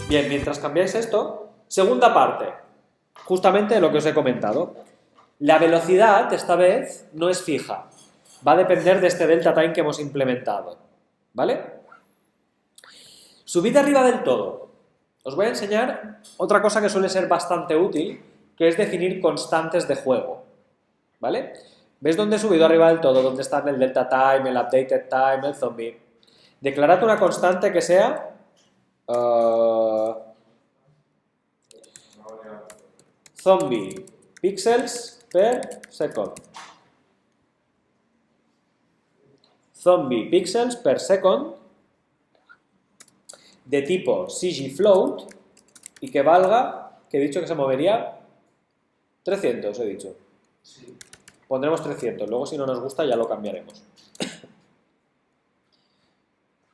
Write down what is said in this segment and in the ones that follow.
Bien, mientras cambiáis esto, segunda parte, justamente lo que os he comentado. La velocidad, esta vez, no es fija. Va a depender de este delta time que hemos implementado. ¿Vale? Subid arriba del todo. Os voy a enseñar otra cosa que suele ser bastante útil, que es definir constantes de juego. ¿Vale? ¿Ves dónde he subido arriba del todo? ¿Dónde están el delta time, el updated time, el zombie? Declarad una constante que sea... zombie pixels per second. Zombie pixels per second de tipo CGFloat y que valga, que he dicho que se movería 300, he dicho. Sí. Pondremos 300, luego si no nos gusta ya lo cambiaremos.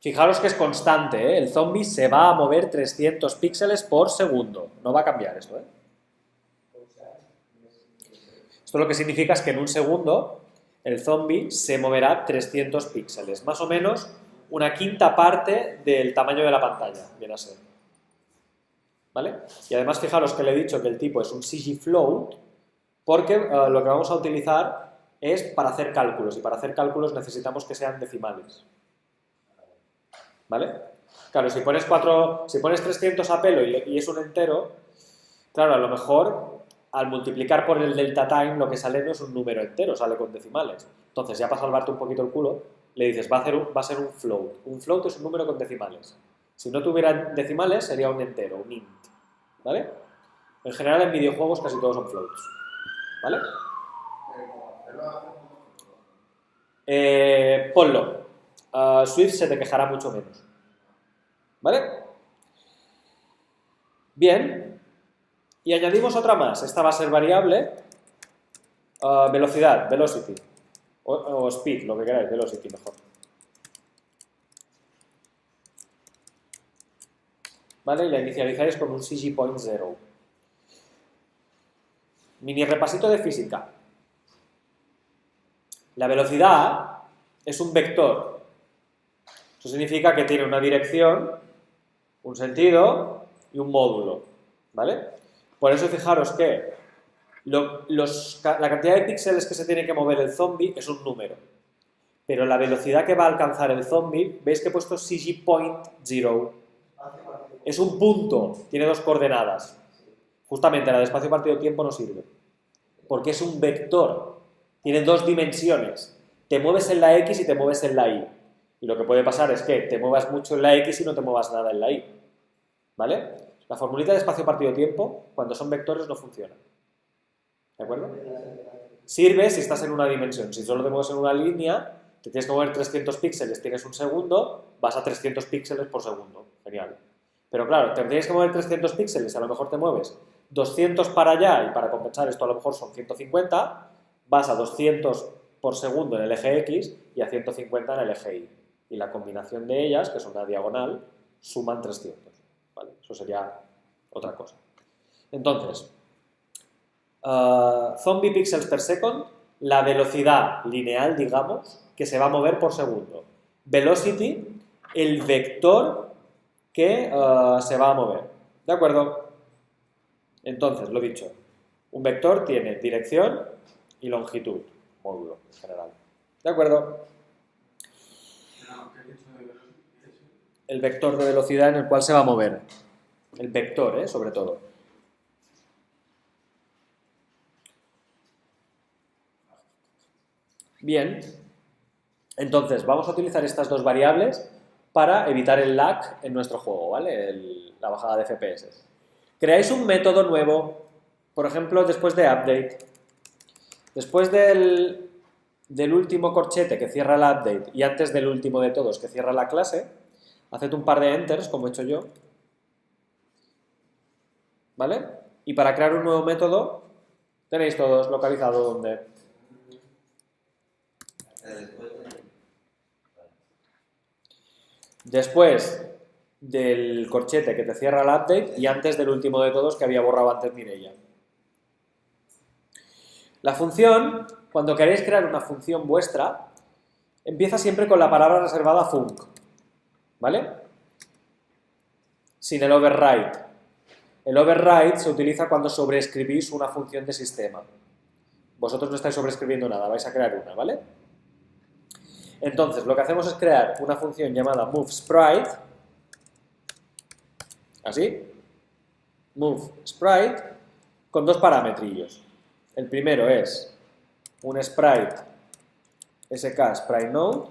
Fijaros que es constante, ¿eh? El zombie se va a mover 300 píxeles por segundo. No va a cambiar esto, ¿eh? Esto lo que significa es que en un segundo el zombie se moverá 300 píxeles, más o menos una quinta parte del tamaño de la pantalla, viene a ser. ¿Vale? Y además fijaros que le he dicho que el tipo es un CGFloat porque lo que vamos a utilizar es para hacer cálculos y para hacer cálculos necesitamos que sean decimales. ¿Vale? Claro, si pones 300 a pelo y es un entero, claro, a lo mejor al multiplicar por el delta time lo que sale no es un número entero, sale con decimales. Entonces, ya para salvarte un poquito el culo, le dices, va a ser un float. Un float es un número con decimales. Si no tuviera decimales, sería un entero, un int. ¿Vale? En general, en videojuegos casi todos son floats. ¿Vale? Ponlo. Swift se te quejará mucho menos. ¿Vale? Bien. Y añadimos otra más. Esta va a ser variable. Velocidad, velocity. O speed, lo que queráis, velocity mejor. ¿Vale? Y la inicializáis con un CG.0. Mini repasito de física. La velocidad es un vector. Eso significa que tiene una dirección, un sentido y un módulo. ¿Vale? Por eso fijaros que la cantidad de píxeles que se tiene que mover el zombie es un número. Pero la velocidad que va a alcanzar el zombie, veis que he puesto CG.0. Es un punto, tiene dos coordenadas. Justamente la de espacio partido tiempo no sirve. Porque es un vector. Tiene dos dimensiones. Te mueves en la X y te mueves en la Y. Y lo que puede pasar es que te muevas mucho en la X y no te muevas nada en la Y. ¿Vale? La formulita de espacio partido tiempo, cuando son vectores, no funciona. ¿De acuerdo? Sirve si estás en una dimensión. Si solo te mueves en una línea, te tienes que mover 300 píxeles, tienes un segundo, vas a 300 píxeles por segundo. Genial. Pero claro, te tienes que mover 300 píxeles, a lo mejor te mueves 200 para allá y para compensar esto a lo mejor son 150, vas a 200 por segundo en el eje X y a 150 en el eje Y. Y la combinación de ellas, que es una diagonal, suman 300. ¿Vale? Eso sería otra cosa. Entonces, zombie pixels per second, la velocidad lineal, digamos, que se va a mover por segundo. Velocity, el vector que se va a mover. ¿De acuerdo? Entonces, lo dicho, un vector tiene dirección y longitud, módulo en general. ¿De acuerdo? El vector de velocidad en el cual se va a mover. El vector, sobre todo. Bien. Entonces, vamos a utilizar estas dos variables para evitar el lag en nuestro juego, ¿vale? La bajada de FPS. Creáis un método nuevo, por ejemplo, después de update. Después del último corchete que cierra la update y antes del último de todos que cierra la clase, haced un par de enters, como he hecho yo. ¿Vale? Y para crear un nuevo método, tenéis todos localizado donde. Después del corchete que te cierra el update y antes del último de todos que había borrado antes Mireia. La función, cuando queréis crear una función vuestra, empieza siempre con la palabra reservada func. ¿Vale? sin el override. El override se utiliza cuando sobreescribís una función de sistema. Vosotros no estáis sobreescribiendo nada, vais a crear una, ¿vale? Entonces, lo que hacemos es crear una función llamada moveSprite, así, moveSprite, con dos parámetrillos. El primero es un sprite sk sprite node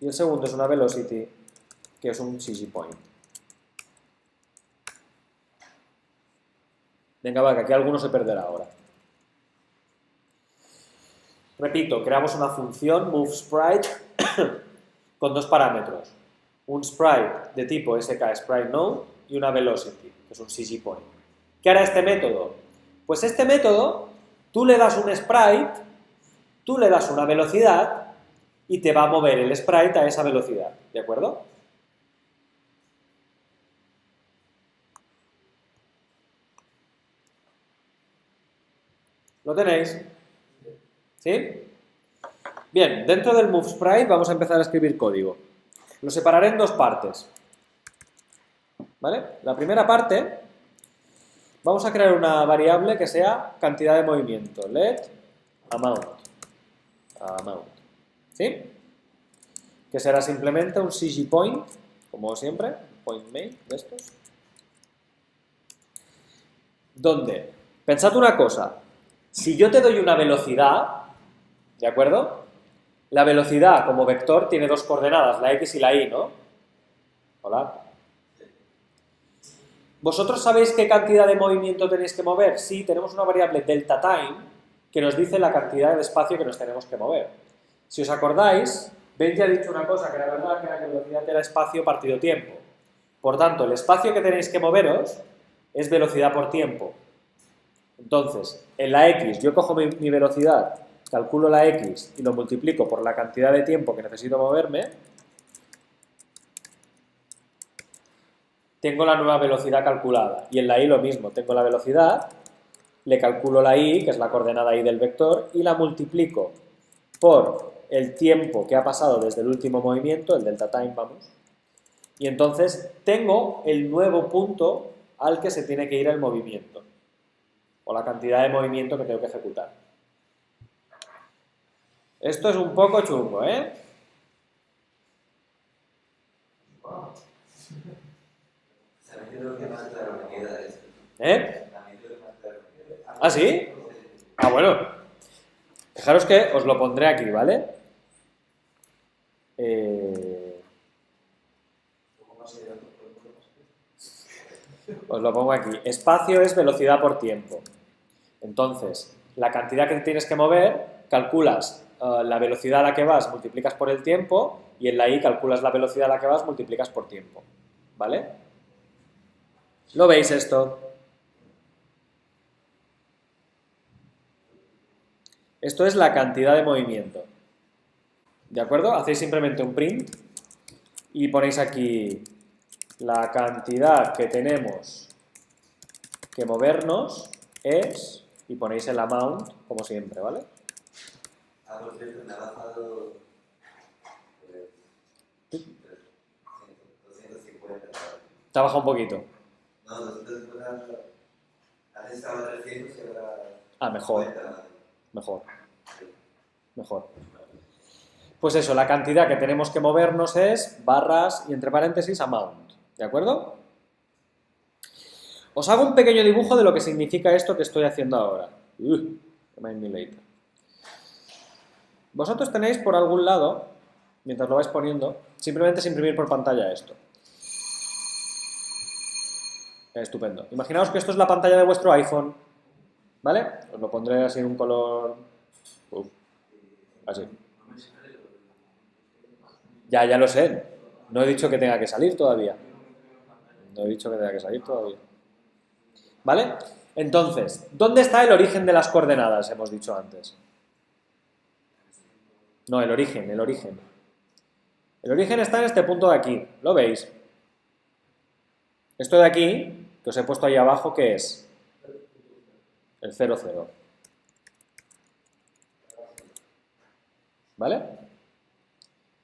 y el segundo es una velocity que es un CG-point. Venga, va, que aquí alguno se perderá ahora. Repito, creamos una función moveSprite con dos parámetros. Un sprite de tipo skSpriteNode y una velocity, que es un CG-point. ¿Qué hará este método? Pues este método, tú le das un sprite, tú le das una velocidad y te va a mover el sprite a esa velocidad, ¿de acuerdo? ¿Lo tenéis? ¿Sí? Bien, dentro del moveSprite vamos a empezar a escribir código. Lo separaré en dos partes. ¿Vale? La primera parte, vamos a crear una variable que sea cantidad de movimiento. Let amount. ¿Sí? Que será simplemente un CG-point, como siempre, point main de estos. Donde, pensad una cosa, si yo te doy una velocidad, ¿de acuerdo? La velocidad como vector tiene dos coordenadas, la x y la y, ¿no? Hola. ¿Vosotros sabéis qué cantidad de movimiento tenéis que mover? Sí, tenemos una variable delta time que nos dice la cantidad de espacio que nos tenemos que mover. Si os acordáis, Benji ha dicho una cosa que era verdad, que era que velocidad era espacio partido tiempo. Por tanto, el espacio que tenéis que moveros es velocidad por tiempo. Entonces, en la x, yo cojo mi velocidad, calculo la x y lo multiplico por la cantidad de tiempo que necesito moverme, tengo la nueva velocidad calculada. Y en la y lo mismo, tengo la velocidad, le calculo la y, que es la coordenada y del vector, y la multiplico por el tiempo que ha pasado desde el último movimiento, el delta time, vamos, y entonces tengo el nuevo punto al que se tiene que ir el movimiento, o la cantidad de movimiento que tengo que ejecutar. Esto es un poco chungo, ¿eh? ¿Eh? ¿Ah, sí? Ah, bueno. Fijaros que os lo pondré aquí, ¿vale? Os lo pongo aquí. Espacio es velocidad por tiempo. Entonces, la cantidad que tienes que mover, calculas la velocidad a la que vas, multiplicas por el tiempo, y en la y calculas la velocidad a la que vas, multiplicas por tiempo. ¿Vale? ¿Lo veis esto? Esto es la cantidad de movimiento. ¿De acuerdo? Hacéis simplemente un print y ponéis aquí la cantidad que tenemos que movernos es, y ponéis el amount como siempre, ¿vale? Ah, por cierto, me ha bajado 250. Te ha bajado un poquito. No, 250. Antes estaba 300 y ahora. Ah, mejor. 50. Mejor. Mejor. Pues eso, la cantidad que tenemos que movernos es barras y entre paréntesis amount. ¿De acuerdo? Os hago un pequeño dibujo de lo que significa esto que estoy haciendo ahora. Remind me later. Vosotros tenéis por algún lado, mientras lo vais poniendo, simplemente es imprimir por pantalla esto. Estupendo. Imaginaos que esto es la pantalla de vuestro iPhone, ¿vale? Os lo pondré así en un color... así. Ya lo sé. No he dicho que tenga que salir todavía. No he dicho que tenga que salir todavía. ¿Vale? Entonces, ¿dónde está el origen de las coordenadas? Hemos dicho antes. No, el origen. El origen está en este punto de aquí. ¿Lo veis? Esto de aquí, que os he puesto ahí abajo, ¿qué es? El 0, 0. ¿Vale?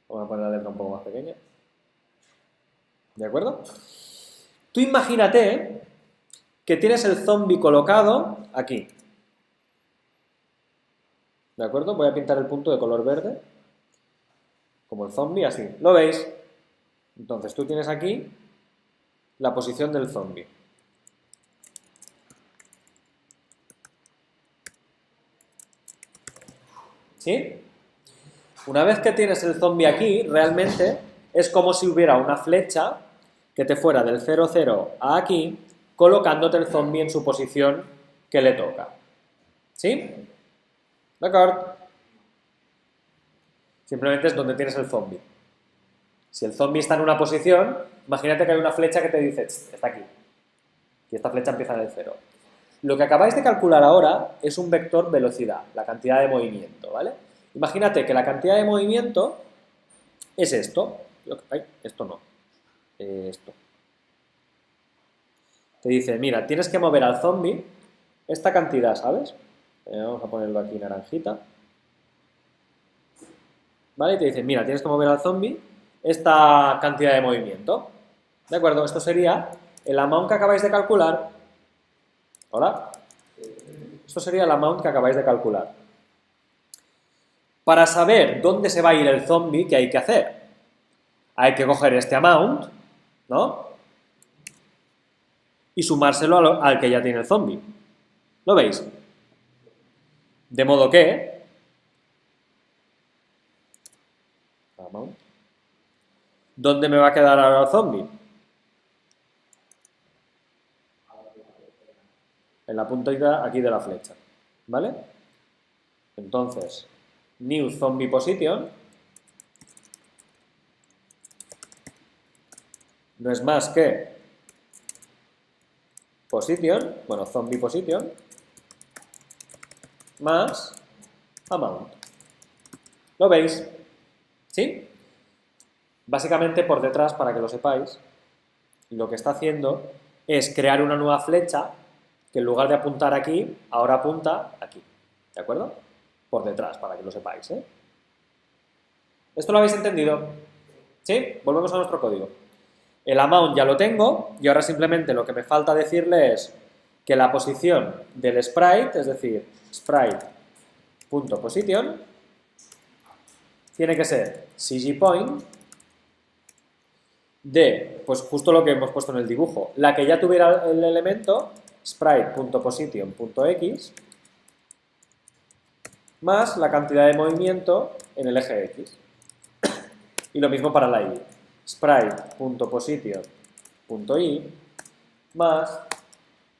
Vamos a poner la letra un poco más pequeña. ¿De acuerdo? Tú imagínate que tienes el zombie colocado aquí. ¿De acuerdo? Voy a pintar el punto de color verde. Como el zombie, así. ¿Lo veis? Entonces tú tienes aquí la posición del zombie. ¿Sí? Una vez que tienes el zombie aquí, realmente es como si hubiera una flecha que te fuera del 0, 0 a aquí, colocándote el zombie en su posición que le toca. ¿Sí? ¿D'acord? Simplemente es donde tienes el zombie. Si el zombie está en una posición, imagínate que hay una flecha que te dice, está aquí. Y esta flecha empieza en el 0. Lo que acabáis de calcular ahora es un vector velocidad, la cantidad de movimiento, ¿vale? Imagínate que la cantidad de movimiento es esto. Ay, esto no. Esto. Te dice, mira, tienes que mover al zombie esta cantidad, ¿sabes? Vamos a ponerlo aquí naranjita. ¿Vale? Y te dice, mira, tienes que mover al zombie esta cantidad de movimiento. ¿De acuerdo? Esto sería el amount que acabáis de calcular. ¿Hola? Esto sería el amount que acabáis de calcular. Para saber dónde se va a ir el zombie, ¿qué hay que hacer? Hay que coger este amount, ¿no? Y sumárselo al que ya tiene el zombie. ¿Lo veis? De modo que... amount. ¿Dónde me va a quedar ahora el zombie? En la puntita aquí de la flecha, ¿vale? Entonces, new zombie position no es más que position, bueno, zombie position, más amount. ¿Lo veis? ¿Sí? Básicamente, por detrás, para que lo sepáis, lo que está haciendo es crear una nueva flecha que en lugar de apuntar aquí, ahora apunta aquí. ¿De acuerdo? Por detrás, para que lo sepáis, ¿eh? ¿Esto lo habéis entendido? ¿Sí? Volvemos a nuestro código. El amount ya lo tengo y ahora simplemente lo que me falta decirle es que la posición del sprite, es decir, sprite.position, tiene que ser cgPoint de, pues justo lo que hemos puesto en el dibujo, la que ya tuviera el elemento sprite.position.x más la cantidad de movimiento en el eje X. Y lo mismo para la Y. Sprite.position.y más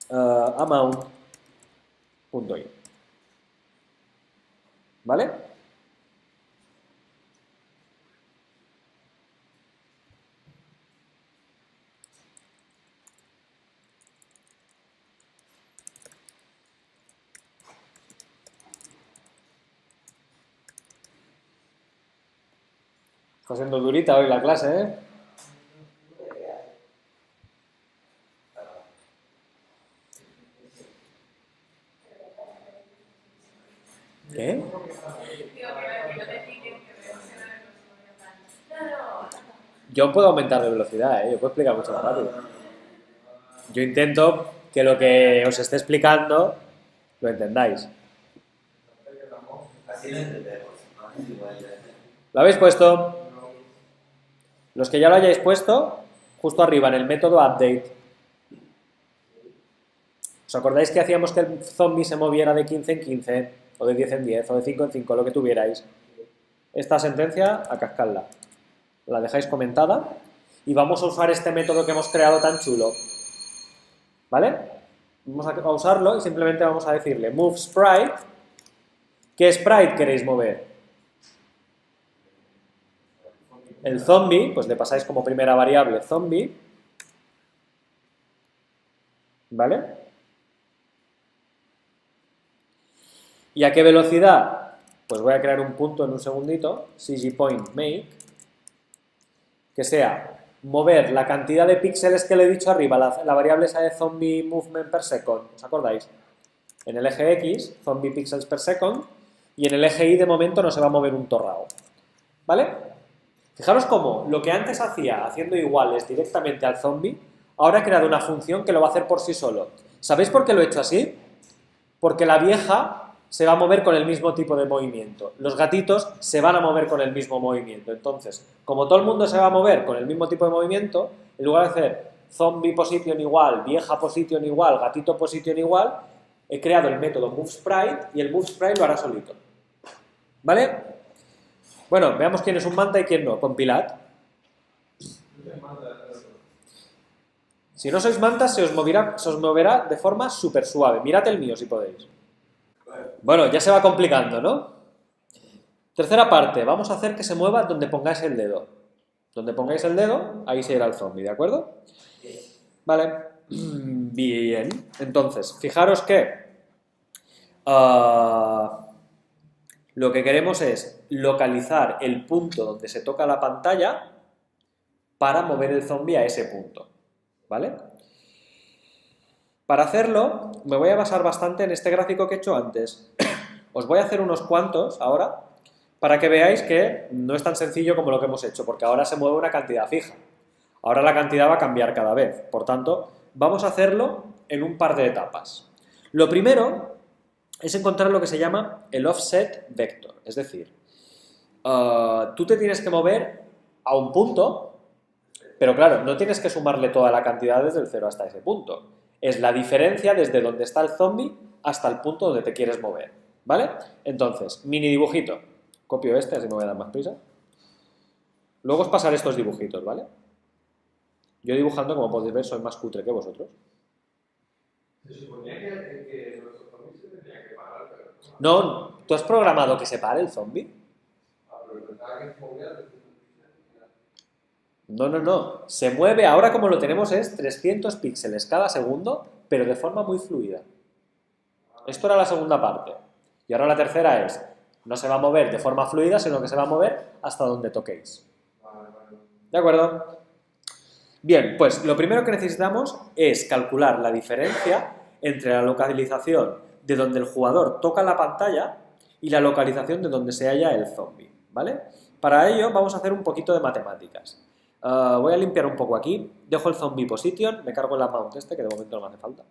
amount.y. ¿Vale? Está siendo durita hoy la clase, ¿eh? ¿Qué? Yo puedo aumentar de velocidad, ¿eh? Yo puedo explicar mucho más rápido. Yo intento que lo que os esté explicando lo entendáis. Así lo entendemos, ¿no? Es igual de... ¿Lo habéis puesto? Los que ya lo hayáis puesto, justo arriba en el método update. ¿Os acordáis que hacíamos que el zombie se moviera de 15 en 15, o de 10 en 10, o de 5 en 5, lo que tuvierais? Esta sentencia, a cascarla. La dejáis comentada y vamos a usar este método que hemos creado tan chulo. ¿Vale? Vamos a usarlo y simplemente vamos a decirle move sprite. ¿Qué sprite queréis mover? El zombie, pues le pasáis como primera variable zombie. ¿Vale? ¿Y a qué velocidad? Pues voy a crear un punto en un segundito, cgPointMake, que sea mover la cantidad de píxeles que le he dicho arriba, la variable esa de zombie movement per second, ¿os acordáis? En el eje X, zombie pixels per second, y en el eje Y de momento no se va a mover un torrao. ¿Vale? Fijaros cómo lo que antes hacía haciendo iguales directamente al zombie, Ahora he creado una función que lo va a hacer por sí solo. ¿Sabéis por qué lo he hecho así? Porque la vieja se va a mover con el mismo tipo de movimiento. Los gatitos se van a mover con el mismo movimiento. Entonces, como todo el mundo se va a mover con el mismo tipo de movimiento, en lugar de hacer zombie position igual, vieja position igual, gatito position igual, he creado el método moveSprite y el moveSprite lo hará solito. ¿Vale? Bueno, veamos quién es un manta y quién no. Compilad. Si no sois mantas, se os moverá de forma súper suave. Mirad el mío si podéis. Bueno, ya se va complicando, ¿no? Tercera parte, vamos a hacer que se mueva donde pongáis el dedo. Donde pongáis el dedo, ahí se irá el zombie, ¿de acuerdo? Vale. Bien. Entonces, fijaros que lo que queremos es localizar el punto donde se toca la pantalla para mover el zombie a ese punto, ¿vale? Para hacerlo, me voy a basar bastante en este gráfico que he hecho antes. Os voy a hacer unos cuantos ahora para que veáis que no es tan sencillo como lo que hemos hecho, porque ahora se mueve una cantidad fija. Ahora la cantidad va a cambiar cada vez. Por tanto, vamos a hacerlo en un par de etapas. Lo primero es encontrar lo que se llama el offset vector. Es decir, tú te tienes que mover a un punto, pero claro, no tienes que sumarle toda la cantidad desde el 0 hasta ese punto. Es la diferencia desde donde está el zombie hasta el punto donde te quieres mover, ¿vale? Entonces, mini dibujito. Copio este, así me voy a dar más prisa. Luego os pasaré estos dibujitos, ¿vale? Yo dibujando, como podéis ver, soy más cutre que vosotros. Se suponía que nuestros zombies se tenían que parar, pero... No, ¿tú has programado que se pare el zombie? pero pensaba que se movía desde No. Se mueve, ahora como lo tenemos es 300 píxeles cada segundo, pero de forma muy fluida. Esto era la segunda parte. Y ahora la tercera es, no se va a mover de forma fluida, sino que se va a mover hasta donde toquéis. ¿De acuerdo? Bien, pues lo primero que necesitamos es calcular la diferencia entre la localización de donde el jugador toca la pantalla y la localización de donde se halla el zombie, ¿vale? Para ello vamos a hacer un poquito de matemáticas. Voy a limpiar un poco aquí, dejo el zombie position, me cargo el amount que de momento no me hace falta.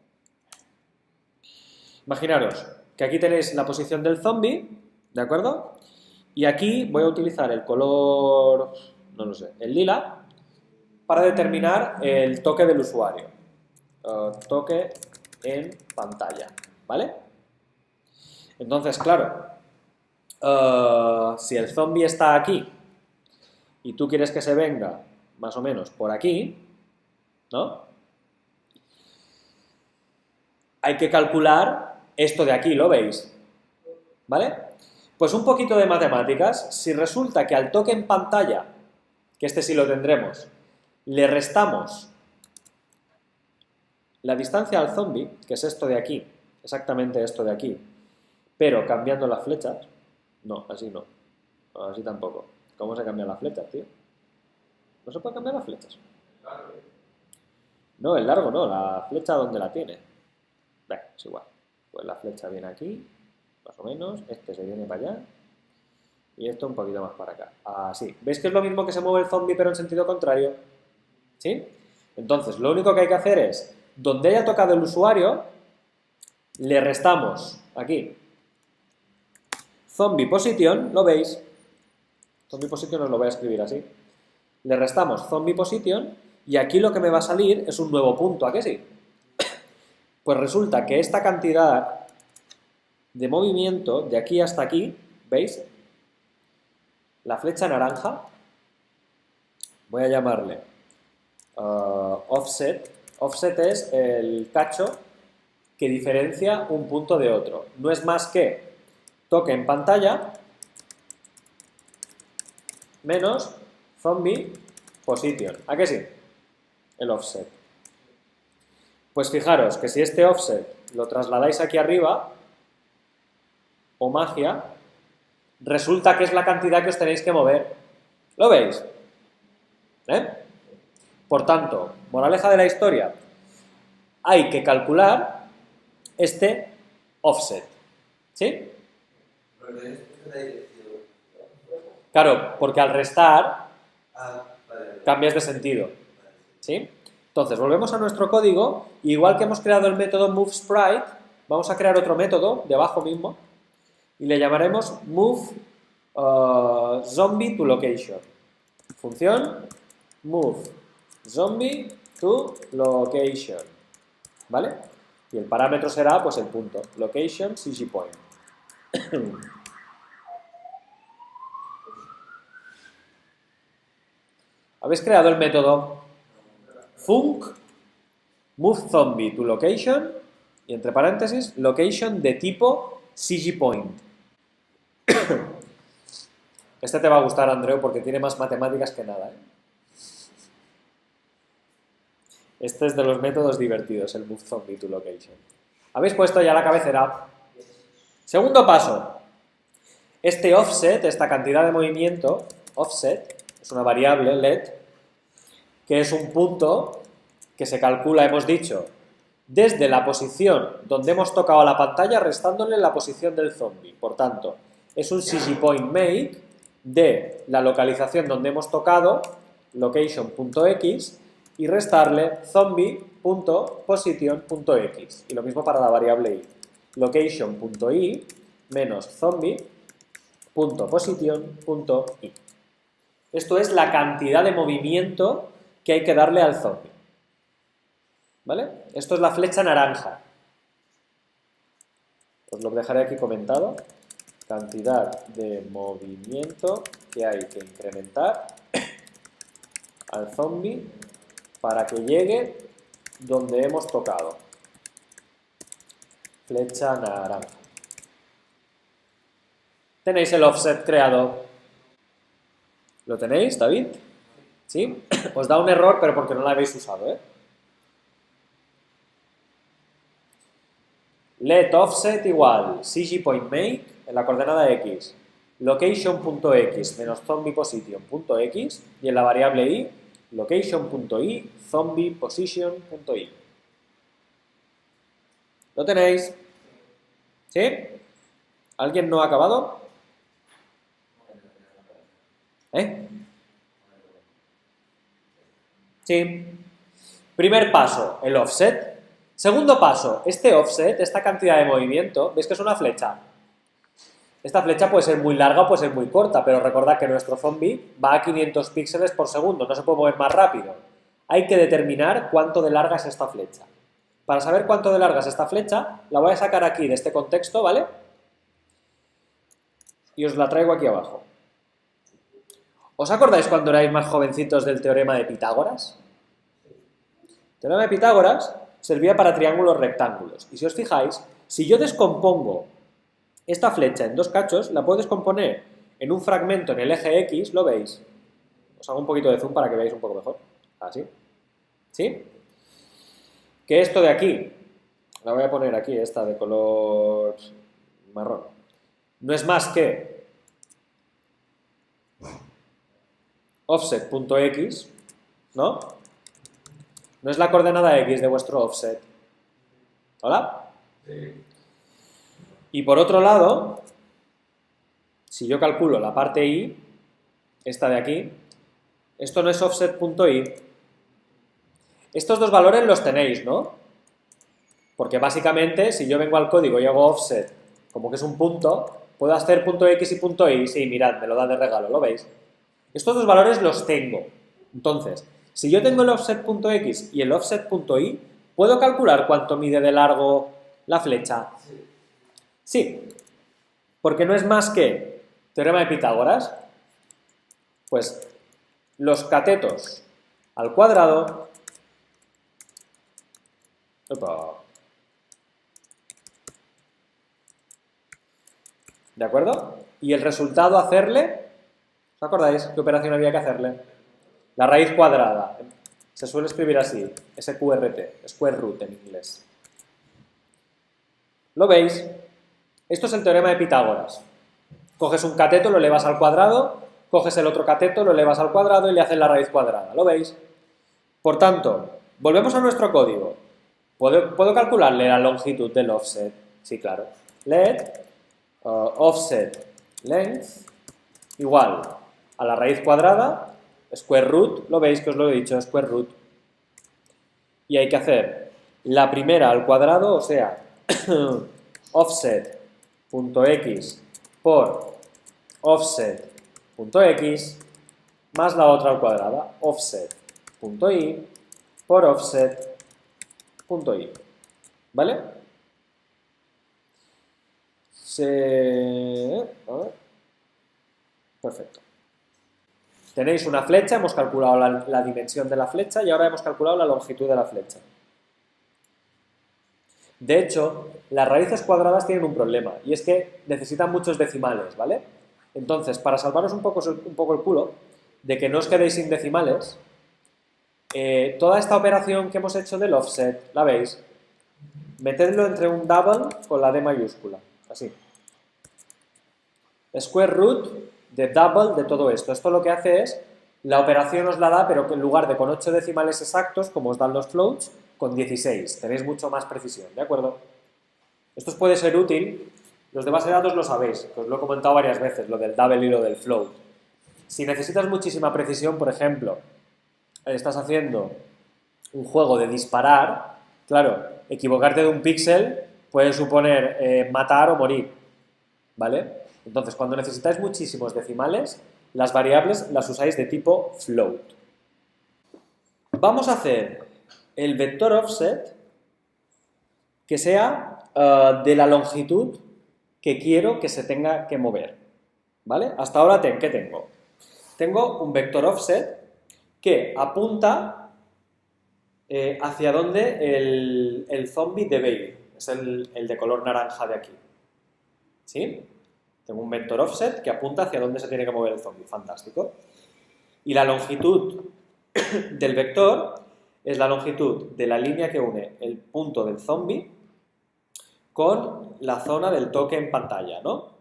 Imaginaros que aquí tenéis la posición del zombie, ¿de acuerdo? Y aquí voy a utilizar el color, no lo sé, el lila, para determinar el toque del usuario. Toque en pantalla, ¿vale? Entonces, claro, si el zombie está aquí y tú quieres que se venga más o menos por aquí, ¿no? Hay que calcular esto de aquí, ¿lo veis? ¿Vale? Pues un poquito de matemáticas. Si resulta que al toque en pantalla, que este sí lo tendremos, le restamos la distancia al zombie, que es esto de aquí, exactamente esto de aquí, pero cambiando las flechas, no, así no, así tampoco. ¿Cómo se cambian las flechas, tío? ¿No se puede cambiar las flechas? No, el largo no, la flecha donde la tiene. Es igual. Pues la flecha viene aquí, más o menos, este se viene para allá, y esto un poquito más para acá. Así. ¿Veis que es lo mismo que se mueve el zombie pero en sentido contrario? ¿Sí? Entonces, lo único que hay que hacer es, donde haya tocado el usuario, le restamos aquí zombie position, ¿lo veis? Zombie position os lo voy a escribir así. Le restamos zombie position y aquí lo que me va a salir es un nuevo punto, ¿a qué sí? Pues resulta que esta cantidad de movimiento de aquí hasta aquí, ¿veis? La flecha naranja, voy a llamarle offset. Offset es el cacho que diferencia un punto de otro. No es más que toque en pantalla menos zombie position. ¿A qué sí? El offset. Pues fijaros que si este offset lo trasladáis aquí arriba, o magia, resulta que es la cantidad que os tenéis que mover. ¿Lo veis? Por tanto, moraleja de la historia, hay que calcular este offset. ¿Sí? Claro, porque al restar cambias de sentido. ¿Sí? Entonces, volvemos a nuestro código, y igual que hemos creado el método moveSprite, vamos a crear otro método debajo mismo, y le llamaremos move zombie to location. Función move zombie to location, ¿vale? Y el parámetro será pues el punto, location CG_point. Habéis creado el método func move zombie to location y entre paréntesis location de tipo CG_point. Este te va a gustar, Andreu, porque tiene más matemáticas que nada, ¿eh? Este es de los métodos divertidos, el move zombie to location. ¿Habéis puesto ya la cabecera? Segundo paso. Este offset, esta cantidad de movimiento, offset, es una variable let, que es un punto que se calcula, hemos dicho, desde la posición donde hemos tocado la pantalla restándole la posición del zombie. Por tanto, es un CG_point make de la localización donde hemos tocado, location.x, y restarle zombie.position.x. Y lo mismo para la variable i. Location.i menos zombie.position.i. Esto es la cantidad de movimiento que hay que darle al zombie. ¿Vale? Esto es la flecha naranja. Os lo dejaré aquí comentado. Cantidad de movimiento que hay que incrementar al zombie para que llegue donde hemos tocado. Flecha naranja. ¿Tenéis el offset creado? ¿Lo tenéis, David? ¿Sí? Os da un error, pero porque no lo habéis usado, ¿eh? Let offset igual CG_point_make en la coordenada x, location.x menos zombie_position.x y en la variable i, location.i zombie_position.i. ¿Lo tenéis? ¿Sí? ¿Alguien no ha acabado? ¿Eh? Sí. Primer paso, el offset. Segundo paso, este offset, esta cantidad de movimiento, ¿veis que es una flecha? Esta flecha puede ser muy larga o puede ser muy corta, pero recordad que nuestro zombie va a 500 píxeles por segundo, no se puede mover más rápido. Hay que determinar cuánto de larga es esta flecha. Para saber cuánto de larga es esta flecha, la voy a sacar aquí de este contexto, ¿vale? Y os la traigo aquí abajo. ¿Os acordáis cuando erais más jovencitos del teorema de Pitágoras? El teorema de Pitágoras servía para triángulos rectángulos. Y si os fijáis, si yo descompongo esta flecha en dos cachos, la puedo descomponer en un fragmento en el eje X, ¿lo veis? Os hago un poquito de zoom para que veáis un poco mejor. Así. ¿Sí? Que esto de aquí, la voy a poner aquí, esta de color marrón, no es más que offset.x, ¿no? No es la coordenada x de vuestro offset. ¿Hola? Sí. Y por otro lado, si yo calculo la parte y, esta de aquí, esto no es offset.y. Estos dos valores los tenéis, ¿no? Porque básicamente, si yo vengo al código y hago offset, como que es un punto, puedo hacer .x y .y, sí, mirad, me lo da de regalo, ¿lo veis? Estos dos valores los tengo. Entonces, si yo tengo el offset.x y el offset.y, ¿puedo calcular cuánto mide de largo la flecha? Sí, porque no es más que teorema de Pitágoras, pues los catetos al cuadrado, ¿de acuerdo? Y el resultado hacerle, ¿os acordáis qué operación había que hacerle? La raíz cuadrada, se suele escribir así, SQRT, square root en inglés. ¿Lo veis? Esto es el teorema de Pitágoras. Coges un cateto, lo elevas al cuadrado, coges el otro cateto, lo elevas al cuadrado y le haces la raíz cuadrada. ¿Lo veis? Por tanto, volvemos a nuestro código. ¿Puedo calcularle la longitud del offset? Sí, claro. Let offset length igual a la raíz cuadrada, square root, lo veis que os lo he dicho, square root. y hay que hacer la primera al cuadrado, o sea, offset.x por offset.x más la otra al cuadrado, offset.y por offset.y, ¿vale? A ver. Perfecto. Tenéis una flecha, hemos calculado la dimensión de la flecha y ahora hemos calculado la longitud de la flecha. De hecho, las raíces cuadradas tienen un problema y es que necesitan muchos decimales, ¿vale? Entonces, para salvaros un poco el culo de que no os quedéis sin decimales, toda esta operación que hemos hecho del offset, ¿la veis? Metedlo entre un double con la D mayúscula, así. Square root de double de todo esto. Esto lo que hace es, la operación os la da, pero que en lugar de con 8 decimales exactos, como os dan los floats, con 16. Tenéis mucho más precisión, ¿de acuerdo? Esto os puede ser útil, los de base de datos lo sabéis, que os lo he comentado varias veces, lo del double y lo del float. Si necesitas muchísima precisión, por ejemplo, estás haciendo un juego de disparar, claro, equivocarte de un píxel puede suponer matar o morir, ¿vale? Entonces, cuando necesitáis muchísimos decimales, las variables las usáis de tipo float. Vamos a hacer el vector offset que sea de la longitud que quiero que se tenga que mover, ¿vale? Hasta ahora, ¿qué tengo? Tengo un vector offset que apunta hacia donde el zombie debe ir. Es el de color naranja de aquí. ¿Sí? Tengo un vector offset que apunta hacia dónde se tiene que mover el zombie. Fantástico. Y la longitud del vector es la longitud de la línea que une el punto del zombie con la zona del toque en pantalla, ¿no?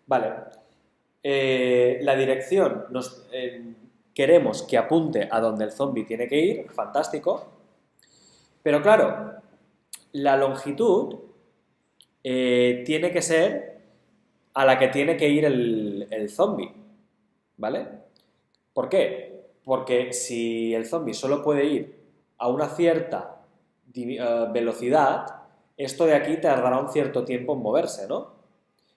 Vale. La dirección queremos que apunte a donde el zombie tiene que ir. Fantástico. Pero claro, la longitud tiene que ser a la que tiene que ir el zombie, ¿vale? ¿Por qué? Porque si el zombie solo puede ir a una cierta velocidad, esto de aquí tardará un cierto tiempo en moverse, ¿no?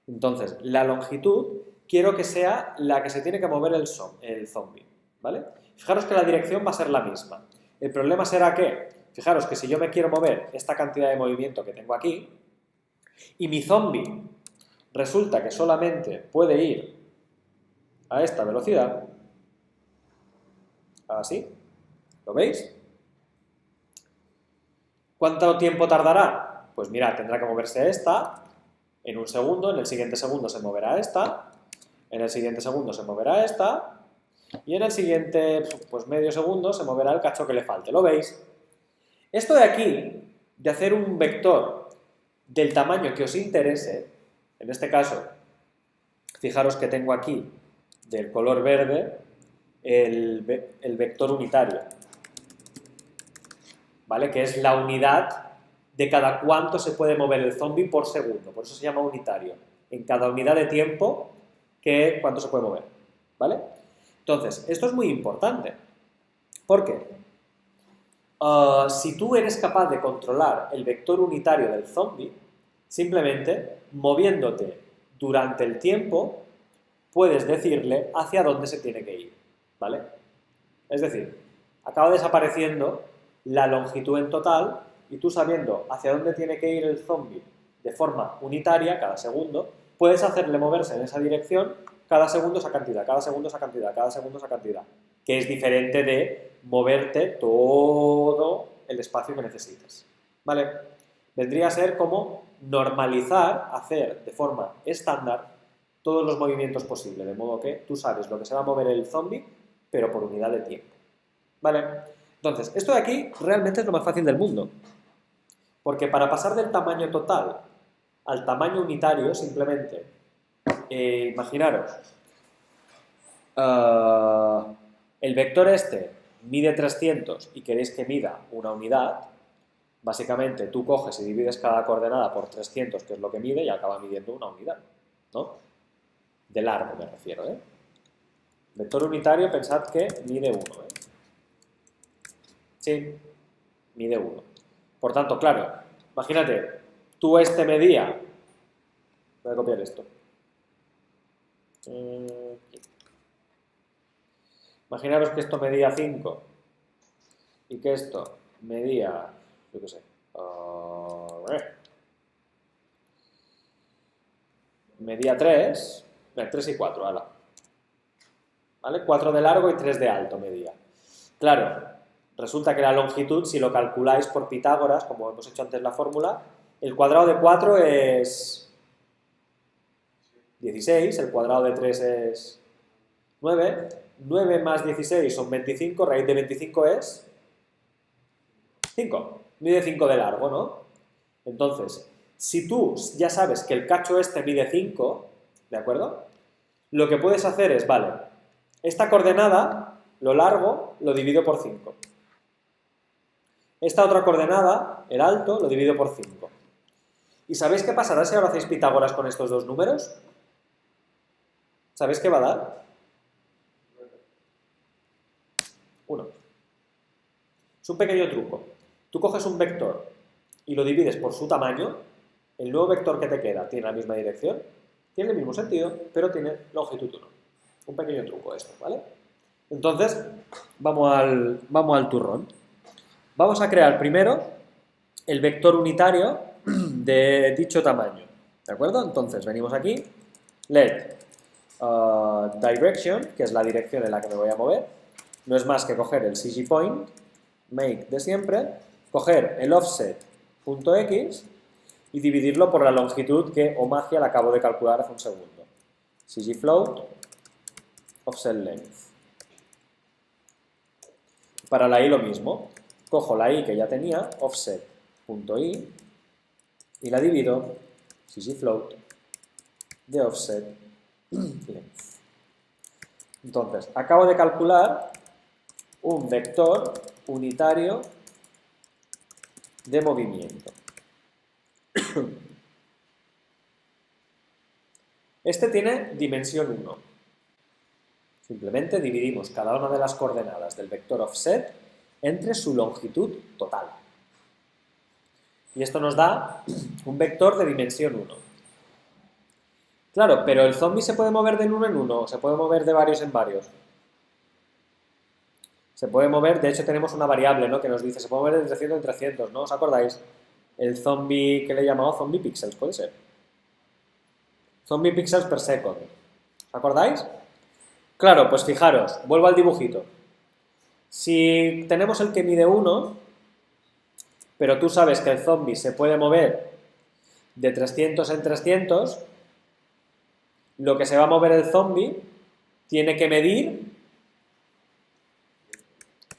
Entonces, la longitud quiero que sea la que se tiene que mover el zombie, ¿vale? Fijaros que la dirección va a ser la misma. El problema será que, fijaros que si yo me quiero mover esta cantidad de movimiento que tengo aquí, y mi zombie resulta que solamente puede ir a esta velocidad, así, ¿lo veis? ¿Cuánto tiempo tardará? Pues mira, tendrá que moverse esta en un segundo, en el siguiente segundo se moverá esta, en el siguiente segundo se moverá esta, y en el siguiente, pues medio segundo, se moverá el cacho que le falte, ¿lo veis? Esto de aquí, de hacer un vector del tamaño que os interese, en este caso, fijaros que tengo aquí, del color verde, el vector unitario, ¿vale? Que es la unidad de cada cuánto se puede mover el zombie por segundo, por eso se llama unitario. En cada unidad de tiempo, cuánto se puede mover, ¿vale? Entonces, esto es muy importante, porque si tú eres capaz de controlar el vector unitario del zombie, simplemente moviéndote durante el tiempo, puedes decirle hacia dónde se tiene que ir, ¿vale? Es decir, acaba desapareciendo la longitud en total y tú sabiendo hacia dónde tiene que ir el zombie de forma unitaria, cada segundo, puedes hacerle moverse en esa dirección cada segundo esa cantidad, cada segundo esa cantidad, cada segundo esa cantidad, que es diferente de moverte todo el espacio que necesites, ¿vale? Vendría a ser como normalizar, hacer de forma estándar todos los movimientos posibles, de modo que tú sabes lo que se va a mover el zombie, pero por unidad de tiempo, ¿vale? Entonces, esto de aquí realmente es lo más fácil del mundo, porque para pasar del tamaño total al tamaño unitario, simplemente, imaginaros, el vector este mide 300 y queréis que mida una unidad, básicamente tú coges y divides cada coordenada por 300, que es lo que mide, y acaba midiendo una unidad, ¿no? De largo me refiero, ¿eh? Vector unitario, pensad que mide 1, ¿eh? Sí, mide 1. Por tanto, claro, imagínate, tú medía, voy a copiar esto. Imaginaros que esto medía 5 y que esto medía, yo qué sé, medía 3, 3 y 4, ala. ¿Vale? 4 de largo y 3 de alto medía. Claro, resulta que la longitud, si lo calculáis por Pitágoras, como hemos hecho antes la fórmula, el cuadrado de 4 es 16, el cuadrado de 3 es 9, 9 más 16 son 25, raíz de 25 es 5, mide 5 de largo, ¿no? Entonces, si tú ya sabes que el cacho mide 5, ¿de acuerdo? Lo que puedes hacer es, vale, esta coordenada, lo largo, lo divido por 5. Esta otra coordenada, el alto, lo divido por 5. ¿Y sabéis qué pasará si ahora hacéis Pitágoras con estos dos números? ¿Sabéis qué va a dar? 1. Es un pequeño truco. Tú coges un vector y lo divides por su tamaño, el nuevo vector que te queda tiene la misma dirección, tiene el mismo sentido, pero tiene longitud 1. Un pequeño truco esto, ¿vale? Entonces, vamos al turrón. Vamos a crear primero el vector unitario de dicho tamaño, ¿de acuerdo? Entonces, venimos aquí, let direction, que es la dirección en la que me voy a mover, no es más que coger el CGPoint, make de siempre, coger el offset.x y dividirlo por la longitud que, o magia, la acabo de calcular hace un segundo. CGFloat, offset length. Para la i lo mismo, cojo la i que ya tenía, offset.i, y la divido, CGFloat, de offset length. Entonces, acabo de calcular un vector unitario de movimiento. Este tiene dimensión 1. Simplemente dividimos cada una de las coordenadas del vector offset entre su longitud total. Y esto nos da un vector de dimensión 1. Claro, pero el zombie se puede mover de 1 en 1, o se puede mover de varios en varios. Se puede mover, de hecho tenemos una variable, ¿no?, que nos dice, se puede mover de 300 en 300, ¿no? ¿Os acordáis? El zombie que le he llamado zombie pixels, puede ser. Zombie pixels per second. ¿Os acordáis? Claro, pues fijaros, vuelvo al dibujito. Si tenemos el que mide 1, pero tú sabes que el zombie se puede mover de 300 en 300, lo que se va a mover el zombie tiene que medir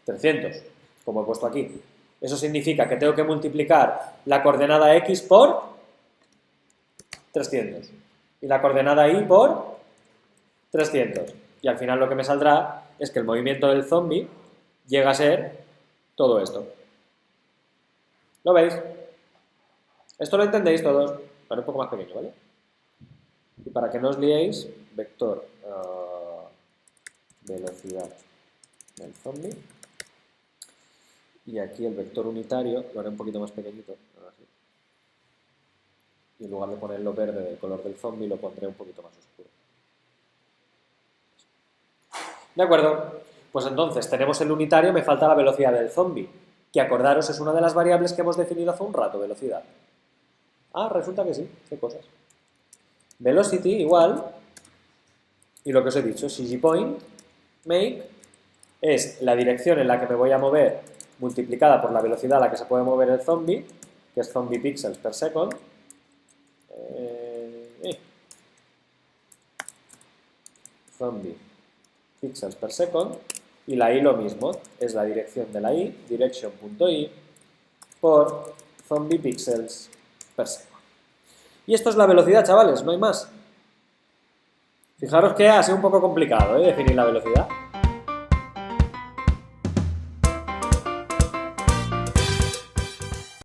300, como he puesto aquí. Eso significa que tengo que multiplicar la coordenada x por 300 y la coordenada y por 300. Y al final lo que me saldrá es que el movimiento del zombie llega a ser todo esto. ¿Lo veis? Esto lo entendéis todos. Bueno, un poco más pequeño, ¿vale? Y para que no os liéis, vector velocidad del zombie. Y aquí el vector unitario lo haré un poquito más pequeñito. Así. Y en lugar de ponerlo verde del color del zombie, lo pondré un poquito más oscuro. ¿De acuerdo? Pues entonces tenemos el unitario, me falta la velocidad del zombie, que acordaros es una de las variables que hemos definido hace un rato, velocidad. Ah, resulta que sí, qué cosas. Velocity igual, y lo que os he dicho, CGPoint, make, es la dirección en la que me voy a mover multiplicada por la velocidad a la que se puede mover el zombie, que es zombie pixels per second. Zombie pixels per second, y la i lo mismo, es la dirección de la i, direction.i, por zombie pixels per second. Y esto es la velocidad, chavales, no hay más. Fijaros que ha sido un poco complicado, definir la velocidad.